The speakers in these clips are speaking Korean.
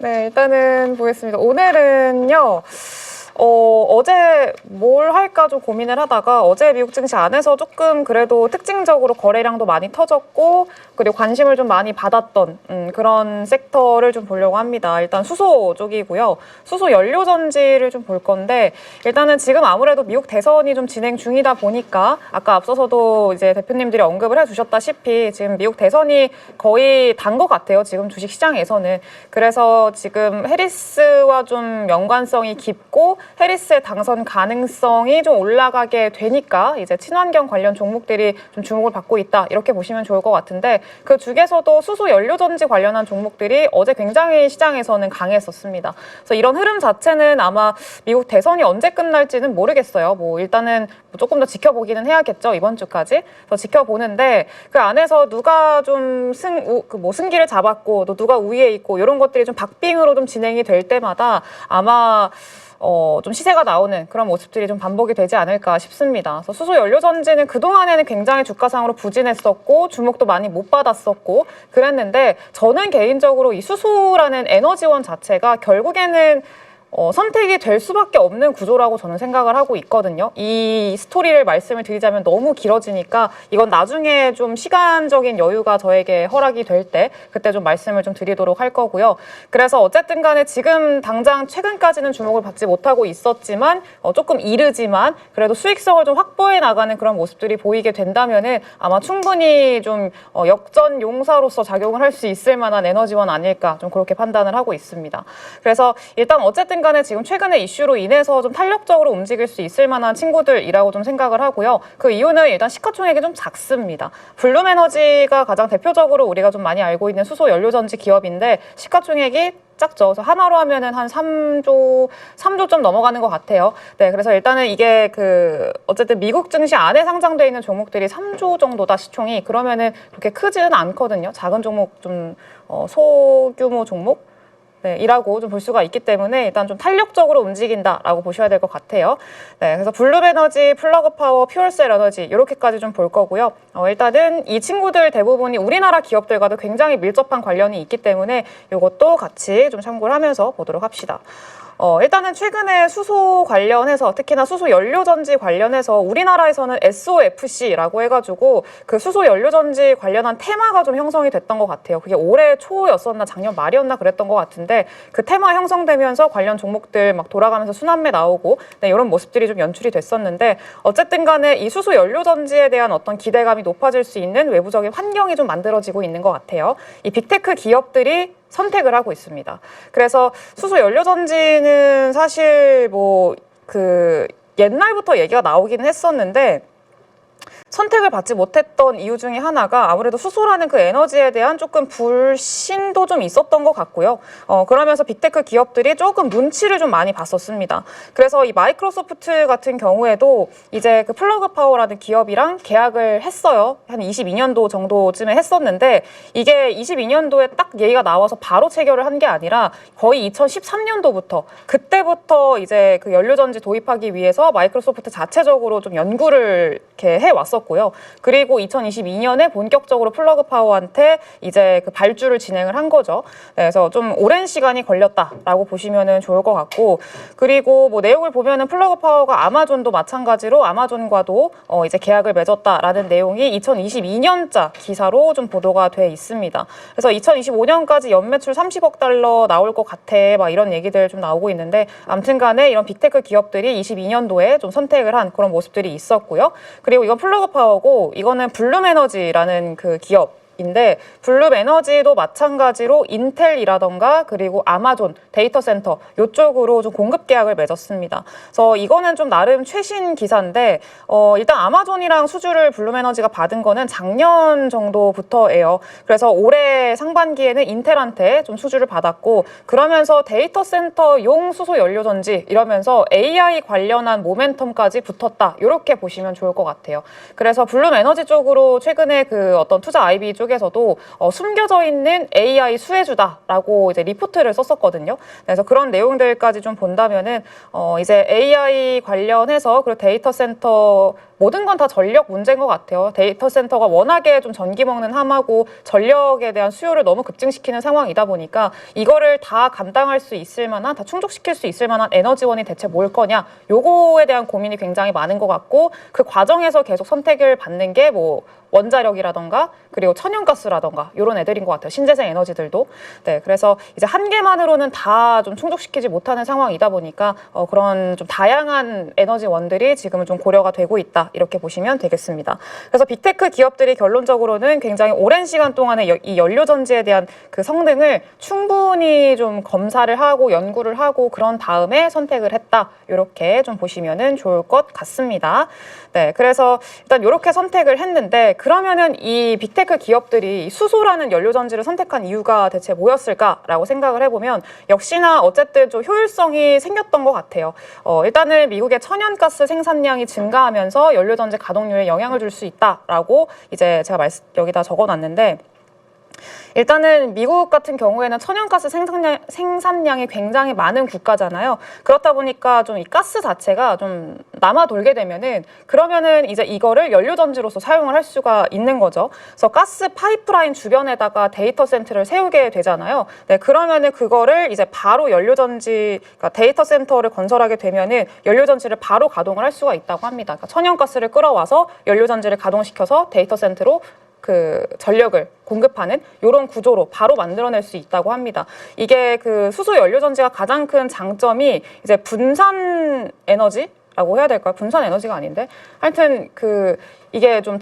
네, 일단은 보겠습니다. 오늘은요. 어제 뭘 할까 좀 고민을 하다가 어제 미국 증시 안에서 조금 그래도 특징적으로 거래량도 많이 터졌고 그리고 관심을 좀 많이 받았던 그런 섹터를 좀 보려고 합니다. 일단 수소 쪽이고요. 수소 연료 전지를 좀 볼 건데 일단은 지금 아무래도 미국 대선이 좀 진행 중이다 보니까 아까 앞서서도 이제 대표님들이 언급을 해주셨다시피 지금 미국 대선이 거의 단 것 같아요. 지금 주식 시장에서는. 그래서 지금 해리스와 좀 연관성이 깊고 해리스의 당선 가능성이 좀 올라가게 되니까 이제 친환경 관련 종목들이 좀 주목을 받고 있다 이렇게 보시면 좋을 것 같은데 그 중에서도 수소 연료 전지 관련한 종목들이 어제 굉장히 시장에서는 강했었습니다. 그래서 이런 흐름 자체는 아마 미국 대선이 언제 끝날지는 모르겠어요. 뭐 일단은 조금 더 지켜보기는 해야겠죠. 이번 주까지 더 지켜보는데 그 안에서 누가 좀 승기를 잡았고 또 누가 우위에 있고 이런 것들이 좀 박빙으로 좀 진행이 될 때마다 아마 좀 시세가 나오는 그런 모습들이 좀 반복이 되지 않을까 싶습니다. 그래서 수소 연료 전지는 그동안에는 굉장히 주가상으로 부진했었고 주목도 많이 못 받았었고 그랬는데 저는 개인적으로 이 수소라는 에너지원 자체가 결국에는 선택이 될 수밖에 없는 구조라고 저는 생각을 하고 있거든요. 이 스토리를 말씀을 드리자면 너무 길어지니까 이건 나중에 좀 시간적인 여유가 저에게 허락이 될 때 그때 좀 말씀을 좀 드리도록 할 거고요. 그래서 어쨌든 간에 지금 당장 최근까지는 주목을 받지 못하고 있었지만 조금 이르지만 그래도 수익성을 좀 확보해 나가는 그런 모습들이 보이게 된다면은 아마 충분히 좀 역전 용사로서 작용을 할 수 있을 만한 에너지원 아닐까 좀 그렇게 판단을 하고 있습니다. 그래서 일단 어쨌든 간에 지금 최근의 이슈로 인해서 좀 탄력적으로 움직일 수 있을 만한 친구들이라고 좀 생각을 하고요. 그 이유는 일단 시가총액이 좀 작습니다. 블룸에너지가 가장 대표적으로 우리가 좀 많이 알고 있는 수소 연료전지 기업인데 시가총액이 작죠. 그래서 하나로 하면은 한 3조 좀 넘어가는 것 같아요. 네, 그래서 일단은 이게 어쨌든 미국 증시 안에 상장돼 있는 종목들이 3조 정도다 시총이 그러면은 그렇게 크지는 않거든요. 작은 종목 좀 소규모 종목. 네, 이라고 좀 볼 수가 있기 때문에 일단 좀 탄력적으로 움직인다라고 보셔야 될 것 같아요. 네, 그래서 블룸에너지, 플러그파워, 퓨얼셀 에너지 이렇게까지 좀 볼 거고요. 일단은 이 친구들 대부분이 우리나라 기업들과도 굉장히 밀접한 관련이 있기 때문에 이것도 같이 좀 참고를 하면서 보도록 합시다. 일단은 최근에 수소 관련해서 특히나 수소 연료전지 관련해서 우리나라에서는 SOFC라고 해가지고 그 수소 연료전지 관련한 테마가 좀 형성이 됐던 것 같아요. 그게 올해 초였었나 작년 말이었나 그랬던 것 같은데 그 테마 형성되면서 관련 종목들 막 돌아가면서 순환매 나오고 네, 이런 모습들이 좀 연출이 됐었는데 어쨌든 간에 이 수소 연료전지에 대한 어떤 기대감이 높아질 수 있는 외부적인 환경이 좀 만들어지고 있는 것 같아요. 이 빅테크 기업들이 선택을 하고 있습니다. 그래서 수소 연료 전지는 사실 옛날부터 얘기가 나오기는 했었는데 선택을 받지 못했던 이유 중에 하나가 아무래도 수소라는 그 에너지에 대한 조금 불신도 좀 있었던 것 같고요. 그러면서 빅테크 기업들이 조금 눈치를 좀 많이 봤었습니다. 그래서 이 마이크로소프트 같은 경우에도 이제 그 플러그 파워라는 기업이랑 계약을 했어요. 한 22년도 정도쯤에 했었는데 이게 22년도에 딱 얘기가 나와서 바로 체결을 한 게 아니라 거의 2013년도부터 그때부터 이제 그 연료전지 도입하기 위해서 마이크로소프트 자체적으로 좀 연구를 이렇게 해왔었고 그리고 2022년에 본격적으로 플러그 파워한테 이제 그 발주를 진행을 한 거죠. 네, 그래서 좀 오랜 시간이 걸렸다라고 보시면 좋을 것 같고 그리고 뭐 내용을 보면은 플러그 파워가 아마존도 마찬가지로 아마존과도 이제 계약을 맺었다라는 내용이 2022년자 기사로 좀 보도가 돼 있습니다. 그래서 2025년까지 연매출 30억 달러 나올 것 같아 막 이런 얘기들 좀 나오고 있는데 아무튼간에 이런 빅테크 기업들이 22년도에 좀 선택을 한 그런 모습들이 있었고요. 그리고 이건 플러그 파워고 이거는 블룸에너지라는 그 기업인데 블룸에너지도 마찬가지로 인텔이라던가 그리고 아마존 데이터 센터 이쪽으로 좀 공급 계약을 맺었습니다. 그래서 이거는 좀 나름 최신 기사인데 일단 아마존이랑 수주를 블룸에너지가 받은 거는 작년 정도부터예요. 그래서 올해 상반기에는 인텔한테 좀 수주를 받았고 그러면서 데이터 센터용 수소 연료 전지 이러면서 AI 관련한 모멘텀까지 붙었다. 이렇게 보시면 좋을 것 같아요. 그래서 블룸에너지 쪽으로 최근에 그 어떤 투자 IB 쪽에서도 숨겨져 있는 AI 수혜주다라고 이제 리포트를 썼었거든요. 그래서 그런 내용들까지 좀 본다면은 이제 AI 관련해서 그리고 데이터 센터 모든 건 다 전력 문제인 것 같아요. 데이터 센터가 워낙에 좀 전기 먹는 함하고 전력에 대한 수요를 너무 급증시키는 상황이다 보니까 이거를 다 감당할 수 있을 만한, 다 충족시킬 수 있을 만한 에너지원이 대체 뭘 거냐, 요거에 대한 고민이 굉장히 많은 것 같고, 그 과정에서 계속 선택을 받는 게 뭐 원자력이라던가 그리고 천연가스라던가 이런 애들인 것 같아요. 신재생 에너지들도. 네, 그래서 이제 한 개만으로는 다 좀 충족시키지 못하는 상황이다 보니까 그런 좀 다양한 에너지원들이 지금은 좀 고려가 되고 있다, 이렇게 보시면 되겠습니다. 그래서 빅테크 기업들이 결론적으로는 굉장히 오랜 시간 동안에 이 연료전지에 대한 그 성능을 충분히 좀 검사를 하고 연구를 하고 그런 다음에 선택을 했다, 이렇게 좀 보시면은 좋을 것 같습니다. 네, 그래서 일단 이렇게 선택을 했는데, 그러면은 이 빅테크 기업들이 수소라는 연료전지를 선택한 이유가 대체 뭐였을까라고 생각을 해보면 역시나 어쨌든 좀 효율성이 생겼던 것 같아요. 일단은 미국의 천연가스 생산량이 증가하면서 연료전지 가동률에 영향을 줄 수 있다라고 이제 제가 여기다 적어놨는데, 일단은 미국 같은 경우에는 천연가스 생산량이 굉장히 많은 국가잖아요. 그렇다 보니까 좀 이 가스 자체가 좀 남아 돌게 되면은, 그러면은 이제 이거를 연료전지로서 사용을 할 수가 있는 거죠. 그래서 가스 파이프라인 주변에다가 데이터 센터를 세우게 되잖아요. 네, 그러면은 그거를 이제 바로 연료전지, 그러니까 데이터 센터를 건설하게 되면은 연료전지를 바로 가동을 할 수가 있다고 합니다. 그러니까 천연가스를 끌어와서 연료전지를 가동시켜서 데이터 센터로 그 전력을 공급하는 이런 구조로 바로 만들어낼 수 있다고 합니다. 이게 그 수소 연료전지가 가장 큰 장점이 이제 분산 에너지라고 해야 될까요? 분산 에너지가 아닌데, 하여튼 그 이게 좀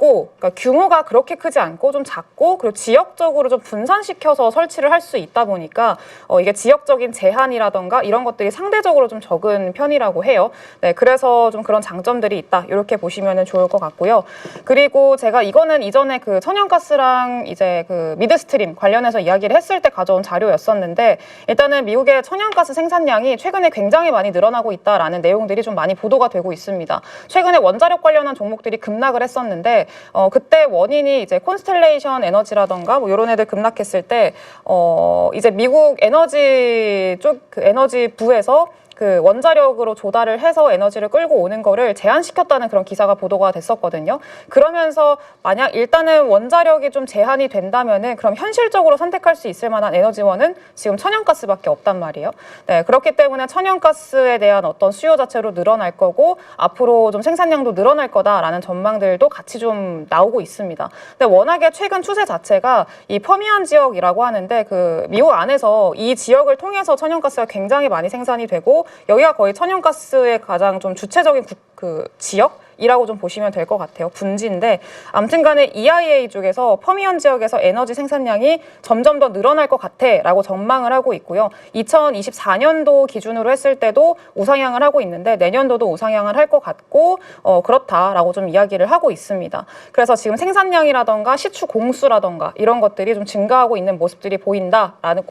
그러니까 규모가 그렇게 크지 않고 좀 작고, 그리고 지역적으로 좀 분산시켜서 설치를 할 수 있다 보니까 이게 지역적인 제한이라던가 이런 것들이 상대적으로 좀 적은 편이라고 해요. 네, 그래서 좀 그런 장점들이 있다, 이렇게 보시면 좋을 것 같고요. 그리고 제가 이거는 이전에 그 천연가스랑 이제 그 미드스트림 관련해서 이야기를 했을 때 가져온 자료였었는데, 일단은 미국의 천연가스 생산량이 최근에 굉장히 많이 늘어나고 있다라는 내용들이 좀 많이 보도가 되고 있습니다. 최근에 원자력 관련한 종목들이 급락을 했었는데, 그때 원인이 이제 콘스텔레이션 에너지라던가 뭐 이런 애들 급락했을 때 이제 미국 에너지 쪽 그 에너지 부에서 그 원자력으로 조달을 해서 에너지를 끌고 오는 거를 제한시켰다는 그런 기사가 보도가 됐었거든요. 그러면서 만약 일단은 원자력이 좀 제한이 된다면은 그럼 현실적으로 선택할 수 있을 만한 에너지원은 지금 천연가스밖에 없단 말이에요. 네, 그렇기 때문에 천연가스에 대한 어떤 수요 자체로 늘어날 거고, 앞으로 좀 생산량도 늘어날 거다라는 전망들도 같이 좀 나오고 있습니다. 근데 워낙에 최근 추세 자체가 이 퍼미안 지역이라고 하는데, 그 미국 안에서 이 지역을 통해서 천연가스가 굉장히 많이 생산이 되고, 여기가 거의 천연가스의 가장 좀 주체적인 그 지역이라고 좀 보시면 될 것 같아요. 분지인데, 아무튼 간에 EIA 쪽에서 퍼미언 지역에서 에너지 생산량이 점점 더 늘어날 것 같아라고 전망을 하고 있고요. 2024년도 기준으로 했을 때도 우상향을 하고 있는데, 내년도도 우상향을 할 것 같고 그렇다라고 좀 이야기를 하고 있습니다. 그래서 지금 생산량이라던가 시추 공수라던가 이런 것들이 좀 증가하고 있는 모습들이 보인다라는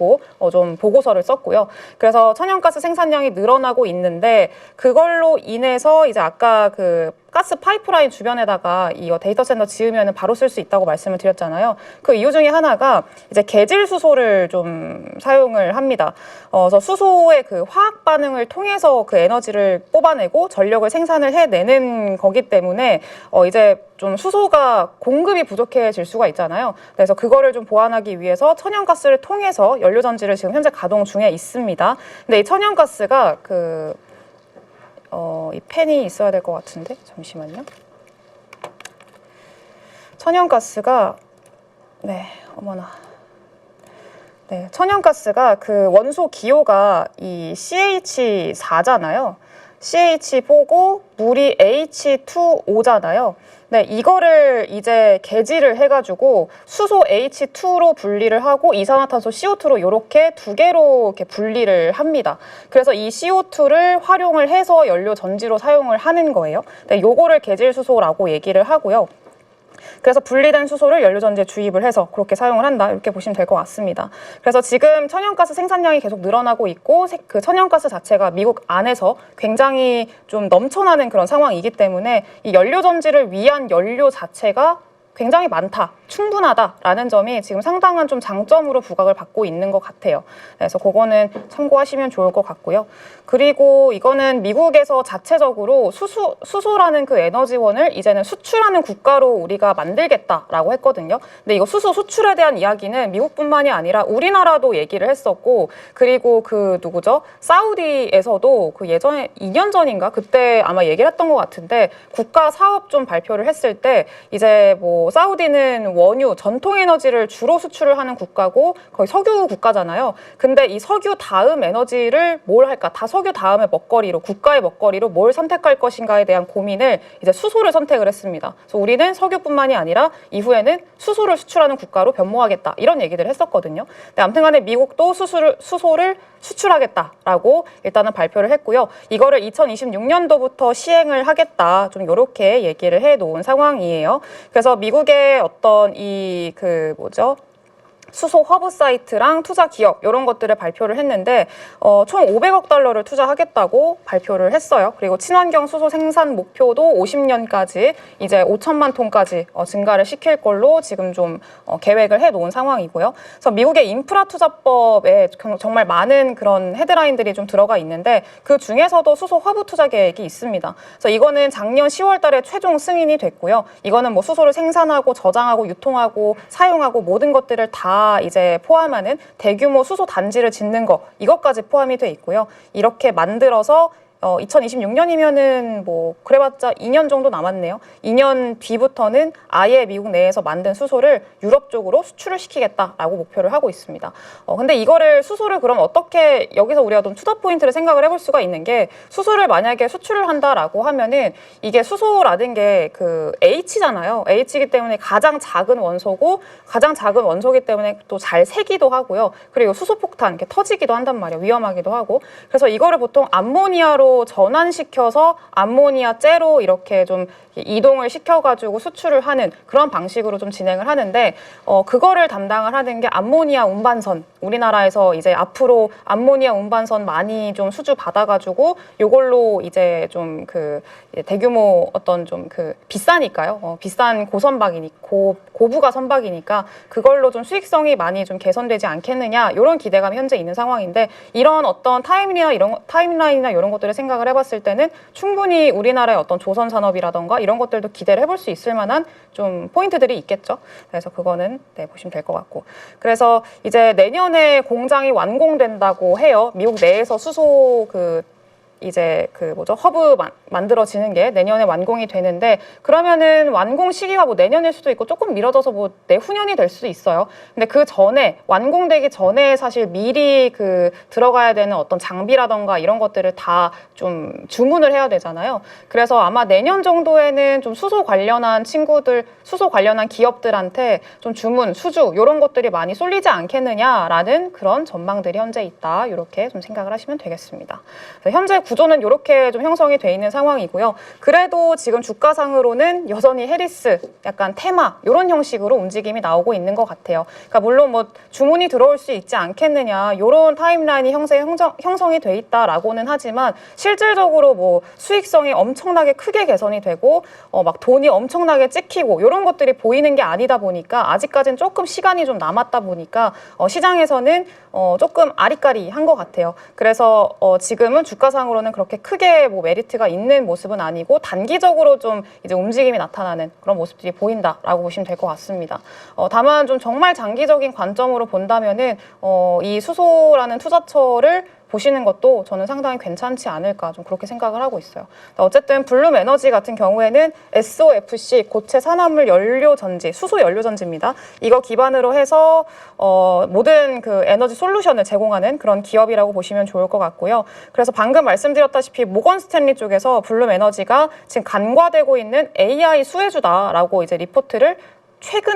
좀 보고서를 썼고요. 그래서 천연가스 생산량이 늘어나고 있는데, 그걸로 인해서 이제 아까 그 가스 파이프라인 주변에다가 이 데이터 센터 지으면 바로 쓸 수 있다고 말씀을 드렸잖아요. 그 이유 중에 하나가 이제 계질 수소를 좀 사용을 합니다. 그래서 수소의 그 화학 반응을 통해서 그 에너지를 뽑아내고 전력을 생산을 해내는 거기 때문에 이제 좀 수소가 공급이 부족해질 수가 있잖아요. 그래서 그거를 좀 보완하기 위해서 천연가스를 통해서 연료전지를 지금 현재 가동 중에 있습니다. 근데 이 천연가스가 이 펜이 있어야 될 것 같은데, 잠시만요. 천연가스가 천연가스가 그 원소 기호가 이 CH4잖아요. CH4고 물이 H2O잖아요. 네, 이거를 이제 개질을 해가지고 수소 H2로 분리를 하고 이산화탄소 CO2로 이렇게 두 개로 이렇게 분리를 합니다. 그래서 이 CO2를 활용을 해서 연료 전지로 사용을 하는 거예요. 네, 요거를 개질 수소라고 얘기를 하고요. 그래서 분리된 수소를 연료전지에 주입을 해서 그렇게 사용을 한다, 이렇게 보시면 될 것 같습니다. 그래서 지금 천연가스 생산량이 계속 늘어나고 있고, 그 천연가스 자체가 미국 안에서 굉장히 좀 넘쳐나는 그런 상황이기 때문에 이 연료전지를 위한 연료 자체가 굉장히 많다, 충분하다라는 점이 지금 상당한 좀 장점으로 부각을 받고 있는 것 같아요. 그래서 그거는 참고하시면 좋을 것 같고요. 그리고 이거는 미국에서 자체적으로 수소라는 그 에너지원을 이제는 수출하는 국가로 우리가 만들겠다라고 했거든요. 근데 이거 수소 수출에 대한 이야기는 미국뿐만이 아니라 우리나라도 얘기를 했었고, 그리고 그 누구죠? 사우디에서도 그 예전에 2년 전인가 그때 아마 얘기를 했던 것 같은데, 국가 사업 좀 발표를 했을 때 이제 뭐 사우디는 원유, 전통 에너지를 주로 수출을 하는 국가고 거의 석유 국가잖아요. 근데 이 석유 다음 에너지를 뭘 할까? 다 석유 다음에 먹거리로, 국가의 먹거리로 뭘 선택할 것인가에 대한 고민을 이제 수소를 선택을 했습니다. 그래서 우리는 석유뿐만이 아니라 이후에는 수소를 수출하는 국가로 변모하겠다, 이런 얘기들을 했었거든요. 근데 아무튼 간에 미국도 수소를 수출하겠다라고 일단은 발표를 했고요. 이거를 2026년도부터 시행을 하겠다, 좀 이렇게 얘기를 해놓은 상황이에요. 그래서 미국의 어떤 수소 허브 사이트랑 투자 기업 이런 것들을 발표를 했는데 총 500억 달러를 투자하겠다고 발표를 했어요. 그리고 친환경 수소 생산 목표도 50년까지 이제 5천만 톤까지 증가를 시킬 걸로 지금 좀 계획을 해놓은 상황이고요. 그래서 미국의 인프라 투자법에 정말 많은 그런 헤드라인들이 좀 들어가 있는데 그 중에서도 수소 허브 투자 계획이 있습니다. 그래서 이거는 작년 10월 달에 최종 승인이 됐고요. 이거는 뭐 수소를 생산하고 저장하고 유통하고 사용하고 모든 것들을 다 이제 포함하는 대규모 수소 단지를 짓는 거, 이것까지 포함이 돼 있고요. 이렇게 만들어서 2026년이면은 뭐 그래봤자 2년 정도 남았네요. 2년 뒤부터는 아예 미국 내에서 만든 수소를 유럽 쪽으로 수출을 시키겠다라고 목표를 하고 있습니다. 근데 이거를 수소를 그럼 어떻게, 여기서 우리가 좀 투자 포인트를 생각을 해볼 수가 있는 게, 수소를 만약에 수출을 한다라고 하면은 이게 수소라는 게 그 H잖아요. H이기 때문에 가장 작은 원소고, 가장 작은 원소이기 때문에 또 잘 새기도 하고요. 그리고 수소폭탄 이렇게 터지기도 한단 말이에요. 위험하기도 하고. 그래서 이거를 보통 암모니아로 전환시켜서 암모니아째로 이렇게 좀 이동을 시켜가지고 수출을 하는 그런 방식으로 좀 진행을 하는데, 그거를 담당을 하는 게 암모니아 운반선. 우리나라에서 이제 앞으로 암모니아 운반선 많이 좀 수주 받아가지고 요걸로 이제 좀 그 대규모 어떤 좀 그 비싸니까요. 비싼 고부가 선박이니까 그걸로 좀 수익성이 많이 좀 개선되지 않겠느냐, 이런 기대감이 현재 있는 상황인데, 이런 어떤 타임라인이나 이런 것들을 생각을 해봤을 때는 충분히 우리나라의 어떤 조선 산업이라던가 이런 것들도 기대를 해볼 수 있을 만한 좀 포인트들이 있겠죠. 그래서 그거는 보시면 될 것 같고, 그래서 이제 내년에 공장이 완공된다고 해요. 미국 내에서 수소 허브 만들어지는 게 내년에 완공이 되는데, 그러면은 완공 시기가 뭐 내년일 수도 있고 조금 미뤄져서 뭐 내후년이 될 수도 있어요. 근데 그 전에, 완공되기 전에 사실 미리 들어가야 되는 어떤 장비라던가 이런 것들을 다 좀 주문을 해야 되잖아요. 그래서 아마 내년 정도에는 좀 수소 관련한 기업들한테 좀 주문, 수주 이런 것들이 많이 쏠리지 않겠느냐라는 그런 전망들이 현재 있다. 이렇게 좀 생각을 하시면 되겠습니다. 현재 구조는 이렇게 좀 형성이 돼 있는 상황이고요. 그래도 지금 주가상으로는 여전히 해리스, 약간 테마 이런 형식으로 움직임이 나오고 있는 것 같아요. 그러니까 물론 뭐 주문이 들어올 수 있지 않겠느냐, 이런 타임라인이 형성이 돼 있다라고는 하지만, 실질적으로 뭐 수익성이 엄청나게 크게 개선이 되고 막 돈이 엄청나게 찍히고 이런 것들이 보이는 게 아니다 보니까, 아직까지는 조금 시간이 좀 남았다 보니까 시장에서는 조금 아리까리한 것 같아요. 그래서 지금은 주가상으로는 그렇게 크게 뭐 메리트가 있는 모습은 아니고, 단기적으로 좀 이제 움직임이 나타나는 그런 모습들이 보인다라고 보시면 될 것 같습니다. 다만 좀 정말 장기적인 관점으로 본다면은 이 수소라는 투자처를 보시는 것도 저는 상당히 괜찮지 않을까, 좀 그렇게 생각을 하고 있어요. 어쨌든 블룸 에너지 같은 경우에는 SOFC, 고체 산화물 연료 전지, 수소 연료 전지입니다. 이거 기반으로 해서 모든 그 에너지 솔루션을 제공하는 그런 기업이라고 보시면 좋을 것 같고요. 그래서 방금 말씀드렸다시피 모건 스탠리 쪽에서 블룸 에너지가 지금 간과되고 있는 AI 수혜주다라고 이제 리포트를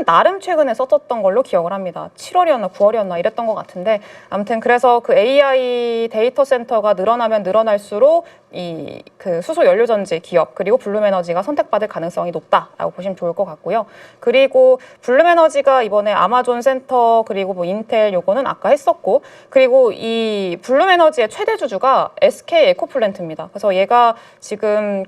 나름 최근에 썼었던 걸로 기억을 합니다. 7월이었나 9월이었나 이랬던 것 같은데, 아무튼 그래서 그 AI 데이터 센터가 늘어나면 늘어날수록 이 수소 연료전지 기업 그리고 블룸에너지가 선택받을 가능성이 높다라고 보시면 좋을 것 같고요. 그리고 블룸에너지가 이번에 아마존 센터 그리고 뭐 인텔 요거는 아까 했었고, 그리고 이 블룸에너지의 최대 주주가 SK 에코플랜트입니다. 그래서 얘가 지금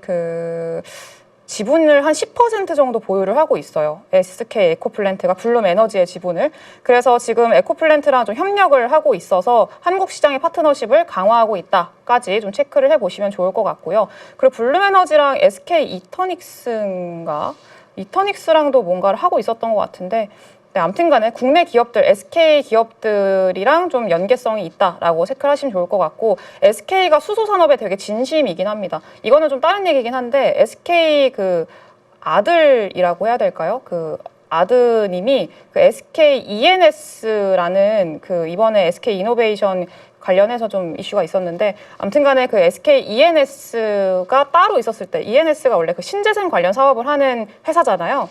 지분을 한 10% 정도 보유를 하고 있어요. SK 에코플랜트가 블룸 에너지의 지분을. 그래서 지금 에코플랜트랑 좀 협력을 하고 있어서 한국 시장의 파트너십을 강화하고 있다까지 좀 체크를 해보시면 좋을 것 같고요. 그리고 블룸 에너지랑 SK 이터닉스인가? 이터닉스랑도 뭔가를 하고 있었던 것 같은데 네, 아무튼 간에 국내 기업들, SK 기업들이랑 좀 연계성이 있다라고 체크를 하시면 좋을 것 같고 SK가 수소 산업에 되게 진심이긴 합니다. 이거는 좀 다른 얘기긴 한데 SK 그 아들이라고 해야 될까요? 그 아드님이 그 SK ENS라는 그 이번에 SK 이노베이션 관련해서 좀 이슈가 있었는데 아무튼 간에 그 SK ENS가 따로 있었을 때 ENS가 원래 그 신재생 관련 사업을 하는 회사잖아요.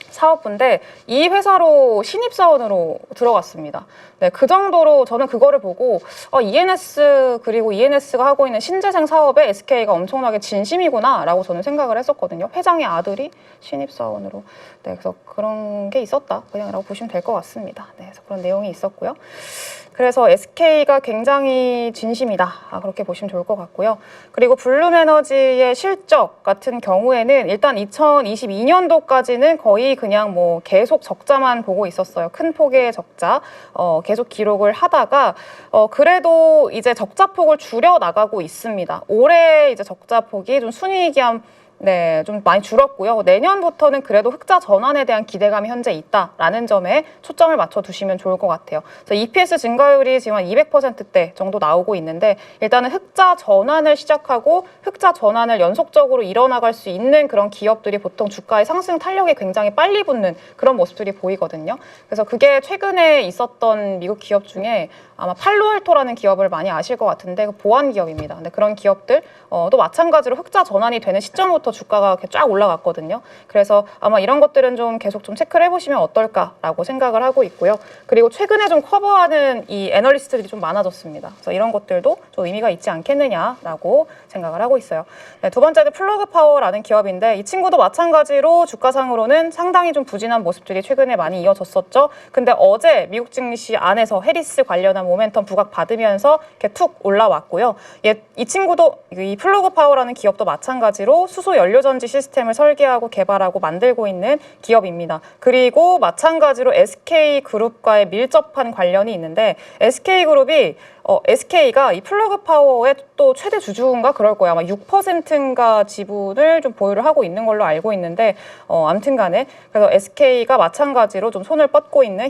사업부인데 이 회사로 신입사원으로 들어갔습니다. 네, 그 정도로 저는 그거를 보고 ENS 그리고 ENS가 하고 있는 신재생 사업에 SK가 엄청나게 진심이구나라고 저는 생각을 했었거든요. 회장의 아들이 신입사원으로. 네, 그래서 그런 게 있었다 그냥이라고 보시면 될 것 같습니다. 네, 그래서 그런 내용이 있었고요. 그래서 SK가 굉장히 진심이다. 그렇게 보시면 좋을 것 같고요. 그리고 블룸에너지의 실적 같은 경우에는 일단 2022년도까지는 거의 그냥 뭐 계속 적자만 보고 있었어요. 큰 폭의 적자 계속 기록을 하다가 그래도 이제 적자폭을 줄여 나가고 있습니다. 올해 이제 적자폭이 좀 순이익이 네, 좀 많이 줄었고요. 내년부터는 그래도 흑자 전환에 대한 기대감이 현재 있다라는 점에 초점을 맞춰 두시면 좋을 것 같아요. 그래서 EPS 증가율이 지금 한 200%대 정도 나오고 있는데 일단은 흑자 전환을 시작하고 흑자 전환을 연속적으로 이뤄나갈 수 있는 그런 기업들이 보통 주가의 상승 탄력에 굉장히 빨리 붙는 그런 모습들이 보이거든요. 그래서 그게 최근에 있었던 미국 기업 중에 아마 팔로알토라는 기업을 많이 아실 것 같은데 보안 기업입니다. 근데 그런 기업들 또 마찬가지로 흑자 전환이 되는 시점부터 주가가 이렇게 쫙 올라갔거든요. 그래서 아마 이런 것들은 좀 계속 좀 체크를 해보시면 어떨까라고 생각을 하고 있고요. 그리고 최근에 좀 커버하는 이 애널리스트들이 좀 많아졌습니다. 그래서 이런 것들도 좀 의미가 있지 않겠느냐라고 생각을 하고 있어요. 네, 두 번째는 플러그파워라는 기업인데 이 친구도 마찬가지로 주가상으로는 상당히 좀 부진한 모습들이 최근에 많이 이어졌었죠. 근데 어제 미국 증시 안에서 해리스 관련한 모멘텀 부각 받으면서 이렇게 툭 올라왔고요. 이 친구도 이 플러그파워라는 기업도 마찬가지로 수소 연료전지 시스템을 설계하고 개발하고 만들고 있는 기업입니다. 그리고 마찬가지로 SK그룹과의 밀접한 관련이 있는데 SK그룹이 SK가 이 플러그 파워의 또 최대 주주인가 그럴 거예요. 아마 6%인가 지분을 좀 보유를 하고 있는 걸로 알고 있는데 아무튼 간에 그래서 SK가 마찬가지로 좀 손을 뻗고 있는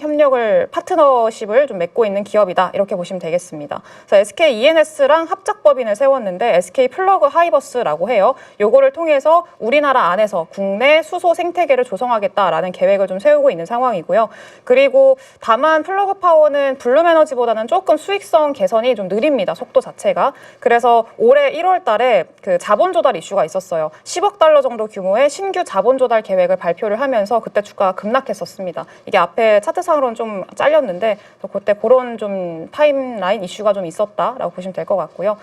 파트너십을 좀 맺고 있는 기업이다. 이렇게 보시면 되겠습니다. 그래서 SK ENS랑 합작법인을 세웠는데 SK 플러그 하이버스라고 해요. 요거를 통해서 우리나라 안에서 국내 수소 생태계를 조성하겠다라는 계획을 좀 세우고 있는 상황이고요. 그리고 다만 플러그 파워는 블룸 에너지보다는 조금 수익성 개선이 좀 느립니다. 속도 자체가. 그래서 올해 1월 달에 그 자본 조달 이슈가 있었어요. 10억 달러 정도 규모의 신규 자본 조달 계획을 발표를 하면서 그때 주가가 급락했었습니다. 이게 앞에 차트상으로는 좀 잘렸는데 그때 그런 좀 타임라인 이슈가 좀 있었다라고 보시면 될 것 같고요.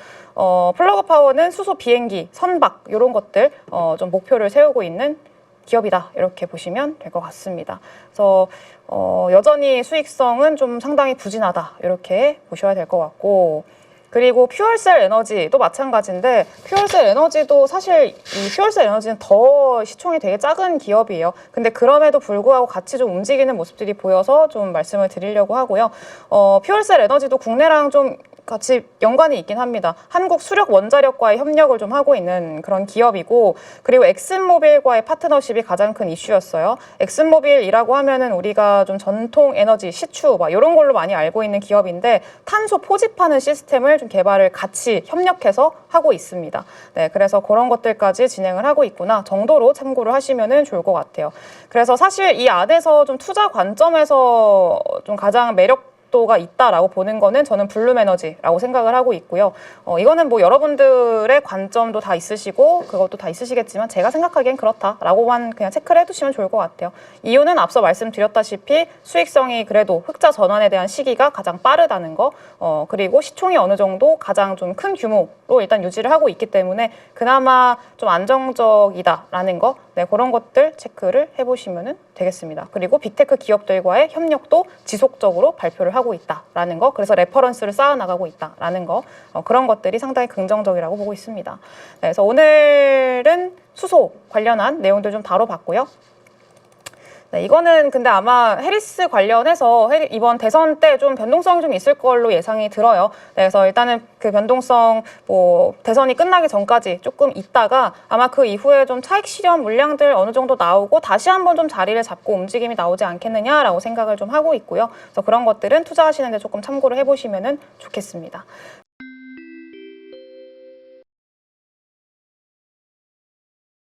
플러그 파워는 수소 비행기, 선박 이런 것들 좀 목표를 세우고 있는 기업이다 이렇게 보시면 될 것 같습니다. 그래서 여전히 수익성은 좀 상당히 부진하다 이렇게 보셔야 될 것 같고 그리고 퓨얼셀 에너지도 마찬가지인데 퓨얼셀 에너지도 사실 이 퓨얼셀 에너지는 더 시총이 되게 작은 기업이에요. 근데 그럼에도 불구하고 같이 좀 움직이는 모습들이 보여서 좀 말씀을 드리려고 하고요. 퓨얼셀 에너지도 국내랑 좀 같이 연관이 있긴 합니다. 한국 수력 원자력과의 협력을 좀 하고 있는 그런 기업이고 그리고 엑슨모빌과의 파트너십이 가장 큰 이슈였어요. 엑슨모빌이라고 하면은 우리가 좀 전통 에너지, 시추 막 이런 걸로 많이 알고 있는 기업인데 탄소 포집하는 시스템을 좀 개발을 같이 협력해서 하고 있습니다. 네, 그래서 그런 것들까지 진행을 하고 있구나 정도로 참고를 하시면은 좋을 것 같아요. 그래서 사실 이 안에서 좀 투자 관점에서 좀 가장 가 있다라고 보는 거는 저는 블룸 에너지라고 생각을 하고 있고요. 이거는 뭐 여러분들의 관점도 다 있으시고 그것도 다 있으시겠지만 제가 생각하기엔 그렇다라고만 그냥 체크를 해두시면 좋을 것 같아요. 이유는 앞서 말씀드렸다시피 수익성이 그래도 흑자 전환에 대한 시기가 가장 빠르다는 거 그리고 시총이 어느 정도 가장 좀 큰 규모로 일단 유지를 하고 있기 때문에 그나마 좀 안정적이다라는 거 네, 그런 것들 체크를 해보시면 되겠습니다. 그리고 빅테크 기업들과의 협력도 지속적으로 발표를 하고 하고 있다라는 거, 그래서 레퍼런스를 쌓아나가고 있다라는 거, 그런 것들이 상당히 긍정적이라고 보고 있습니다. 네, 그래서 오늘은 수소 관련한 내용들 좀 다뤄봤고요. 네, 이거는 근데 아마 해리스 관련해서 이번 대선 때 좀 변동성이 좀 있을 걸로 예상이 들어요. 네, 그래서 일단은 그 변동성 대선이 끝나기 전까지 조금 있다가 아마 그 이후에 좀 차익 실현 물량들 어느 정도 나오고 다시 한번 좀 자리를 잡고 움직임이 나오지 않겠느냐라고 생각을 좀 하고 있고요. 그래서 그런 것들은 투자하시는데 조금 참고를 해보시면 좋겠습니다.